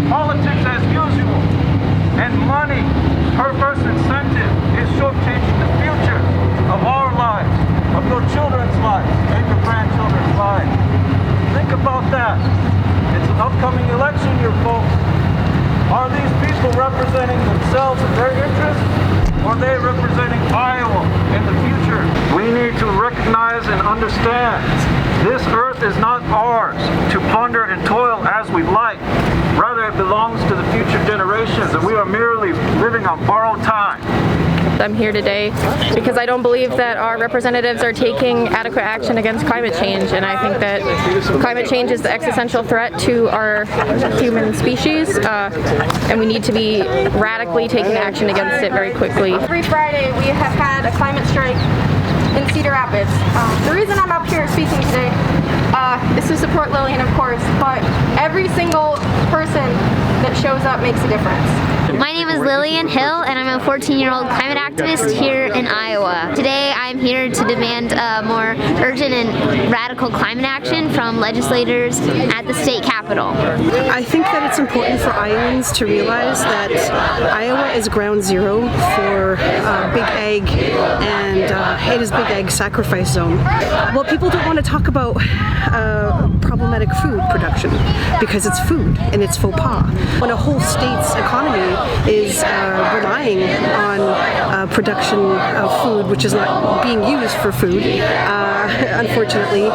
politics as usual, and money, perverse incentive, is shortchanging the future of our lives, of your children's lives, and your grandchildren's lives. Think about that. It's an upcoming election year, folks. Are these people representing themselves and their interests, or are they representing Iowa in the future? We need to recognize and understand this earth is not ours to plunder and toil as we like. Rather, it belongs to the future generations, and we are merely living on borrowed time. I'm here today because I don't believe that our representatives are taking adequate action against climate change, and I think that climate change is the existential threat to our human species, and we need to be radically taking action against it very quickly. Every Friday we have had a climate strike in Cedar Rapids. The reason I'm up here speaking today is to support Lillian, of course, but every single person that shows up makes a difference. My name is Lillian Hill, and I'm a 14-year-old climate activist here in Iowa. Today I'm here to demand more urgent and radical climate action from legislators at the state capitol. I think that it's important for Iowans to realize that Iowa is ground zero for big ag, and it is big ag sacrifice zone. Well, people don't want to talk about problematic food production because it's food and it's faux pas. When a whole state's economy is relying on production of food which is not being used for food, unfortunately,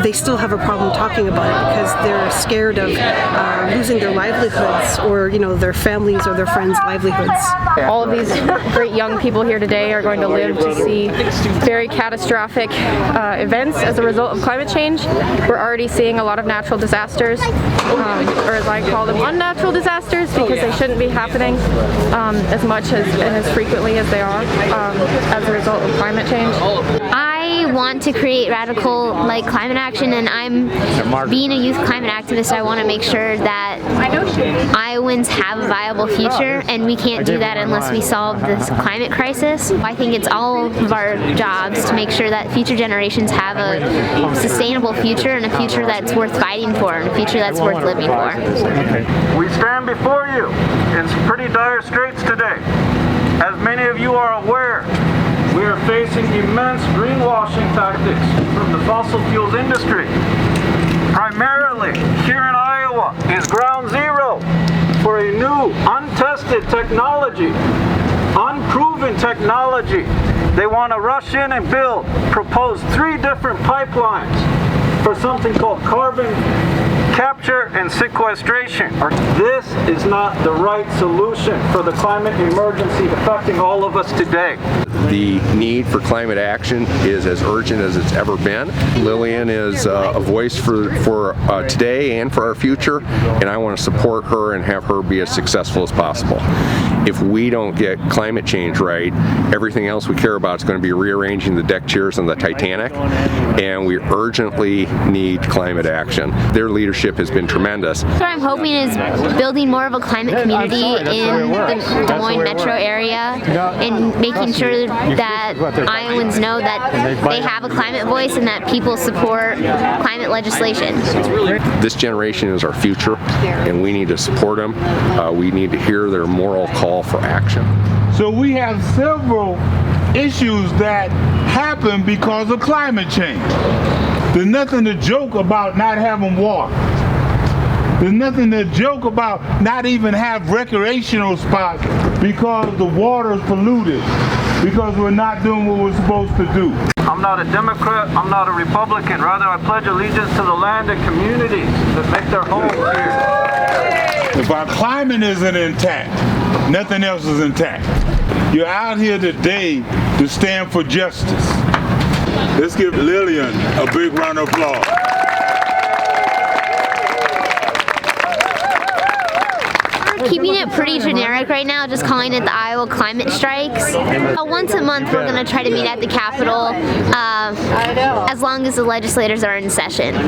they still have a problem talking about it because they're scared of losing their livelihoods, or their families or their friends' livelihoods. All of these great young people here today are going to live to see very catastrophic events as a result of climate change. We're already seeing a lot of natural disasters, or as I call them, unnatural disasters, because they shouldn't be happening as much and as frequently as they are as a result of climate change. I want to create radical climate action, and being a youth climate activist, I want to make sure that Iowans have a viable future, and we can't do that unless we solve this climate crisis. I think it's all of our jobs to make sure that future generations have a sustainable future, and a future that's worth fighting for, and a future that's worth living for. We stand before you in some pretty dire straits today. As many of you are aware, we are facing immense greenwashing tactics from the fossil fuels industry. Primarily, here in Iowa is ground zero for a new, untested technology, unproven technology. They want to rush in and propose 3 different pipelines for something called carbon capture and sequestration. This is not the right solution for the climate emergency affecting all of us today. The need for climate action is as urgent as it's ever been. Lillian is a voice for today and for our future, and I want to support her and have her be as successful as possible. If we don't get climate change right, everything else we care about is going to be rearranging the deck chairs on the Titanic, and we urgently need climate action. Their leadership has been tremendous. What I'm hoping is building more of a climate community in the Des Moines metro area, and making sure that Iowans know that they have a climate voice and that people support climate legislation. This generation is our future, and we need to support them. We need to hear their moral call for action. So we have several issues that happen because of climate change. There's nothing to joke about not having water. There's nothing to joke about not even have recreational spots because the water is polluted, because we're not doing what we're supposed to do. I'm not a Democrat, I'm not a Republican. Rather, I pledge allegiance to the land and communities that make their homes here. If our climate isn't intact, nothing else is intact. You're out here today to stand for justice. Let's give Lillian a big round of applause. Keeping it pretty generic right now, just calling it the Iowa Climate Strikes. Once a month we're going to try to meet at the Capitol as long as the legislators are in session.